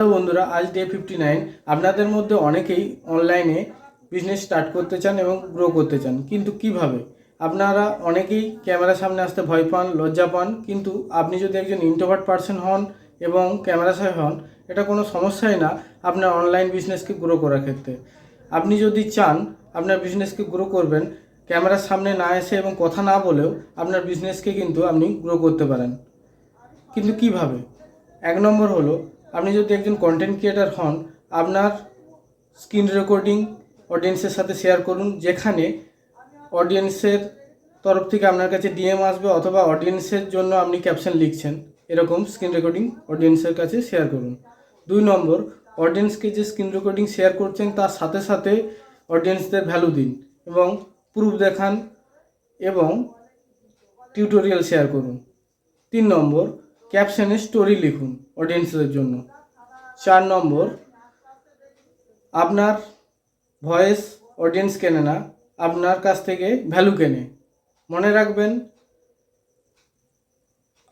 Hello বন্ধুরা, আজ day 59। আপনাদের মধ্যে অনেকেই অনলাইনে বিজনেস স্টার্ট করতে চান এবং গ্রো করতে চান, কিন্তু কিভাবে? আপনারা অনেকেই ক্যামেরার সামনে আসতে ভয় পান, লজ্জা পান। কিন্তু আপনি যদি একজন ইন্ট্রোভার্ট পারসন হন এবং ক্যামেরা সাই হন, এটা কোনো সমস্যাই না আপনার অনলাইন বিজনেসকে গ্রো করার ক্ষেত্রে। আপনি যদি চান আপনার বিজনেসকে গ্রো করবেন, ক্যামেরার সামনে না এসে এবং কথা না বলেও আপনার বিজনেসকে কিন্তু আপনি গ্রো করতে পারেন। কিন্তু কিভাবে? এক নম্বর হলো, আপনি যদি একজন কন্টেন্ট ক্রিয়েটার হন, আপনার স্ক্রিন রেকর্ডিং অডিয়েন্সের সাথে শেয়ার করুন, যেখানে অডিয়েন্সের তরফ থেকে আপনার কাছে ডিএম আসবে অথবা অডিয়েন্সের জন্য আপনি ক্যাপশন লিখছেন, এরকম স্ক্রিন রেকর্ডিং অডিয়েন্সের কাছে শেয়ার করুন। 2 নম্বর, অডিয়েন্সকে যে স্ক্রিন রেকর্ডিং শেয়ার করছেন তার সাথে সাথে অডিয়েন্সদের ভ্যালু দিন এবং প্রুফ দেখান এবং টিউটোরিয়াল শেয়ার করুন। 3 নম্বর, ক্যাপশনে স্টোরি লিখুন অডিয়েন্সদের জন্য। 4 নম্বর, আপনার ভয়েস অডিয়েন্স কেনে না, আপনার কাছ থেকে ভ্যালু কেনে। মনে রাখবেন,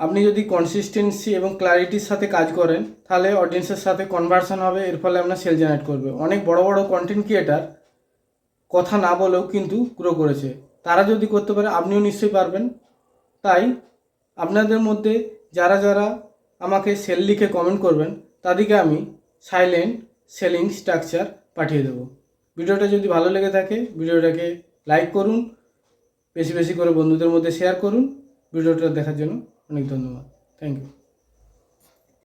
আপনি যদি কনসিস্টেন্সি এবং ক্ল্যারিটির সাথে কাজ করেন, তাহলে অডিয়েন্সের সাথে কনভার্সন হবে, এর ফলে আপনার সেল জেনারেট করবে। অনেক বড় বড় কন্টেন্ট ক্রিয়েটার কথা না বলেও কিন্তু গ্রো করেছে। তারা যদি করতে পারে, আপনিও নিশ্চয়ই পারবেন। তাই আপনাদের মধ্যে যারা যারা আমাকে সেল লিখে কমেন্ট করবেন, তাদেরকে আমি সাইলেন্ট সেলিং স্ট্রাকচার পাঠিয়ে দেবো। ভিডিওটা যদি ভালো লেগে থাকে, ভিডিওটাকে লাইক করুন, বেশি বেশি করে বন্ধুদের মধ্যে শেয়ার করুন। ভিডিওটা দেখার জন্য অনেক ধন্যবাদ। Thank you.